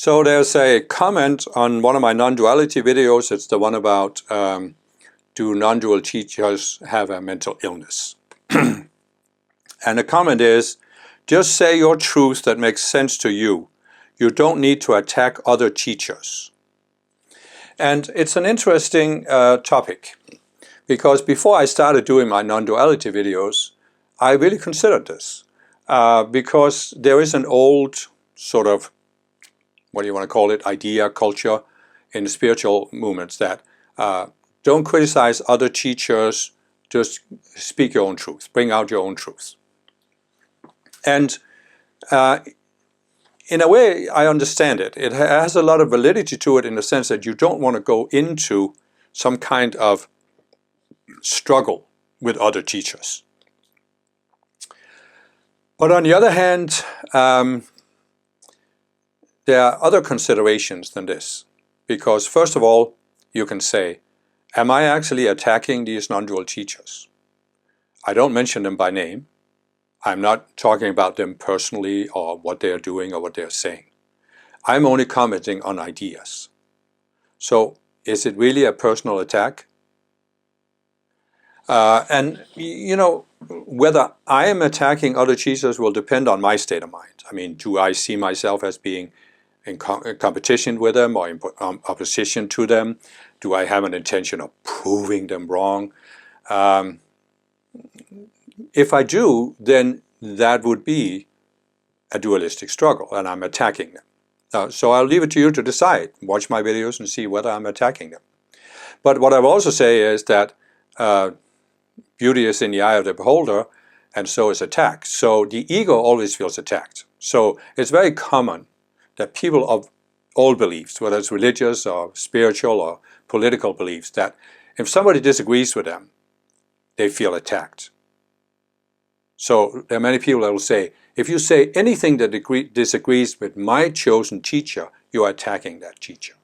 So there's a comment on one of my non-duality videos. It's the one about do non-dual teachers have a mental illness? And the comment is, just say your truth that makes sense to you. You don't need to attack other teachers. And it's an interesting topic, because before I started doing my non-duality videos, I really considered this. Because there is an old sort of, what do you want to call it, idea, culture in the spiritual movements that don't criticize other teachers, just speak your own truth, bring out your own truth. And in a way, I understand it. It has a lot of validity to it in the sense that you don't want to go into some kind of struggle with other teachers. But on the other hand, there are other considerations than this. Because first of all, you can say, am I actually attacking these non-dual teachers? I don't mention them by name. I'm not talking about them personally or what they're doing or what they're saying. I'm only commenting on ideas. So is it really a personal attack? And you know, whether I am attacking other teachers will depend on my state of mind. I mean, do I see myself as being in competition with them or in opposition to them? Do I have an intention of proving them wrong? If I do, then that would be a dualistic struggle, and I'm attacking them. So I'll leave it to you to decide. Watch my videos and see whether I'm attacking them. But what I will also say is that beauty is in the eye of the beholder, and so is attack. So the ego always feels attacked. So it's very common that people of all beliefs, whether it's religious or spiritual or political beliefs, that if somebody disagrees with them, they feel attacked. So there are many people that will say, if you say anything that disagrees with my chosen teacher, you are attacking that teacher.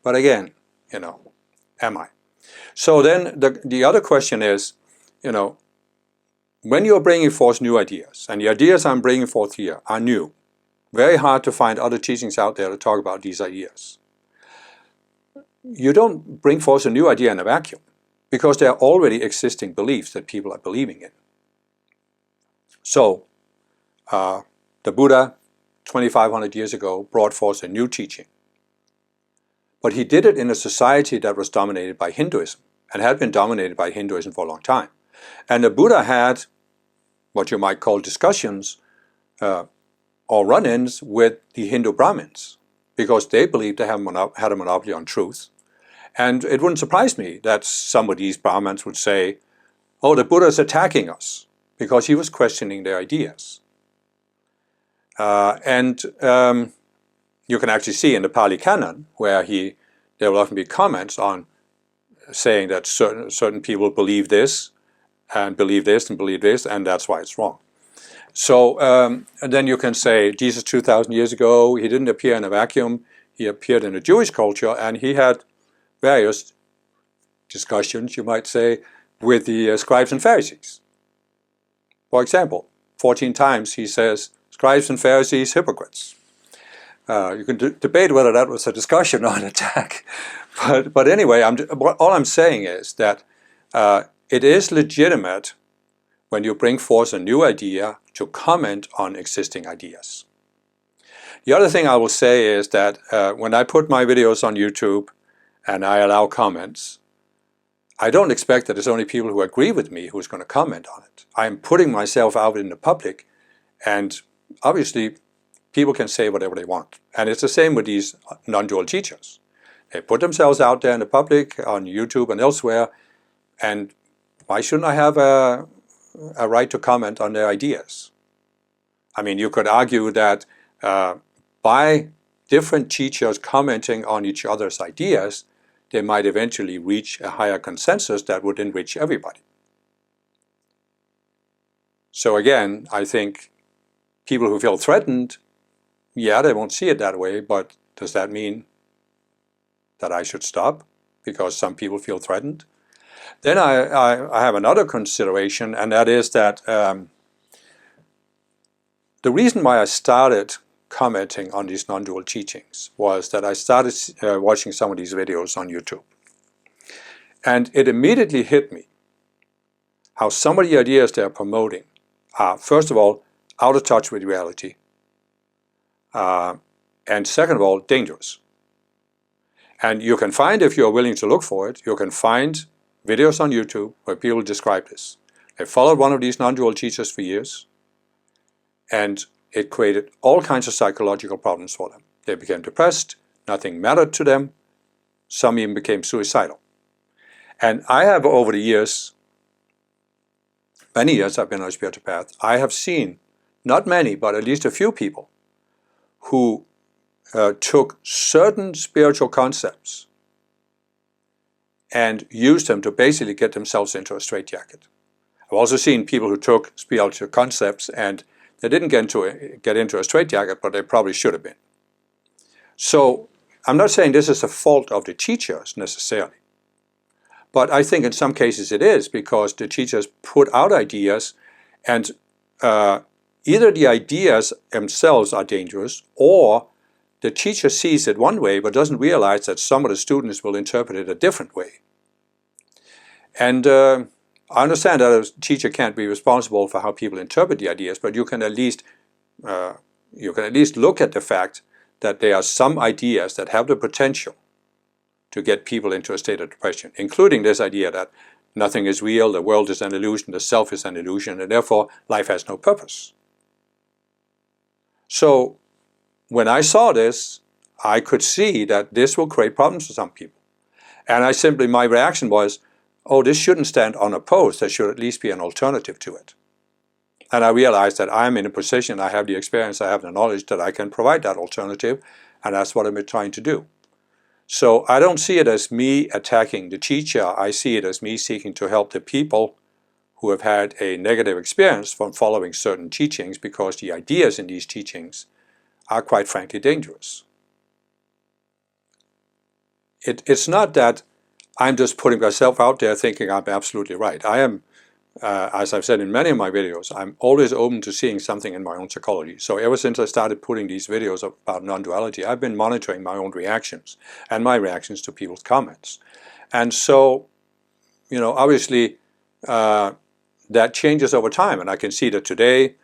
But again, you know, am I? So then the other question is, you know, when you're bringing forth new ideas, and the ideas I'm bringing forth here are new, very hard to find other teachings out there to talk about these ideas. You don't bring forth a new idea in a vacuum, because there are already existing beliefs that people are believing in. So, the Buddha, 2,500 years ago, brought forth a new teaching. But he did it in a society that was dominated by Hinduism, and had been dominated by Hinduism for a long time. And the Buddha had what you might call discussions or run-ins with the Hindu Brahmins, because they believed they had a monopoly on truth. And it wouldn't surprise me that some of these Brahmins would say, oh, the Buddha is attacking us, because he was questioning their ideas. You can actually see in the Pali Canon, where there will often be comments on saying that certain people believe this, and believe this, and believe this, and that's why it's wrong. So and then you can say, Jesus 2,000 years ago, he didn't appear in a vacuum. He appeared in a Jewish culture, and he had various discussions, you might say, with the scribes and Pharisees. For example, 14 times he says, scribes and Pharisees, hypocrites. You can debate whether that was a discussion or an attack. But anyway, all I'm saying is that it is legitimate when you bring forth a new idea to comment on existing ideas. The other thing I will say is that when I put my videos on YouTube and I allow comments, I don't expect that it's only people who agree with me who's going to comment on it. I'm putting myself out in the public, and obviously people can say whatever they want. And it's the same with these non-dual teachers. They put themselves out there in the public, on YouTube and elsewhere, and why shouldn't I have a right to comment on their ideas? I mean, you could argue that by different teachers commenting on each other's ideas, they might eventually reach a higher consensus that would enrich everybody. So again, I think people who feel threatened, yeah, they won't see it that way, but does that mean that I should stop because some people feel threatened? Then I have another consideration, and that is that the reason why I started commenting on these non-dual teachings was that I started watching some of these videos on YouTube. And it immediately hit me how some of the ideas they're promoting are, first of all, out of touch with reality, and second of all, dangerous. And you can find, if you're willing to look for it, you can find videos on YouTube where people describe this. They followed one of these non-dual teachers for years, and it created all kinds of psychological problems for them. They became depressed, nothing mattered to them, some even became suicidal. And I have, over the years, many years I've been on a spiritual path, I have seen, not many, but at least a few people who took certain spiritual concepts and used them to basically get themselves into a straitjacket. I've also seen people who took spiritual concepts and they didn't get into a straitjacket, but they probably should have been. So I'm not saying this is the fault of the teachers necessarily, but I think in some cases it is, because the teachers put out ideas, and either the ideas themselves are dangerous, or the teacher sees it one way but doesn't realize that some of the students will interpret it a different way. And I understand that a teacher can't be responsible for how people interpret the ideas, but you can at least look at the fact that there are some ideas that have the potential to get people into a state of depression, including this idea that nothing is real, the world is an illusion, the self is an illusion, and therefore life has no purpose. So when I saw this, I could see that this will create problems for some people. And my reaction was, oh, this shouldn't stand unopposed. There should at least be an alternative to it. And I realized that I'm in a position, I have the experience, I have the knowledge that I can provide that alternative, and that's what I'm trying to do. So I don't see it as me attacking the teacher. I see it as me seeking to help the people who have had a negative experience from following certain teachings, because the ideas in these teachings are quite frankly dangerous. It's not that I'm just putting myself out there thinking I'm absolutely right. I am, as I've said in many of my videos, I'm always open to seeing something in my own psychology. So ever since I started putting these videos about non-duality, I've been monitoring my own reactions and my reactions to people's comments. And so, obviously that changes over time. And I can see that today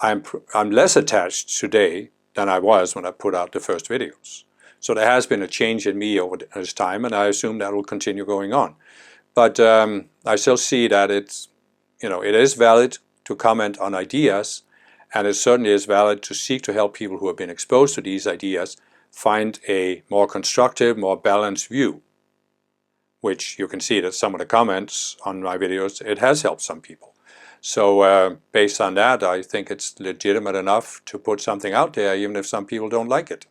I'm less attached today than I was when I put out the first videos. So there has been a change in me over this time, and I assume that will continue going on. But I still see that it is valid to comment on ideas, and it certainly is valid to seek to help people who have been exposed to these ideas find a more constructive, more balanced view, which you can see that some of the comments on my videos, it has helped some people. So based on that, I think it's legitimate enough to put something out there, even if some people don't like it.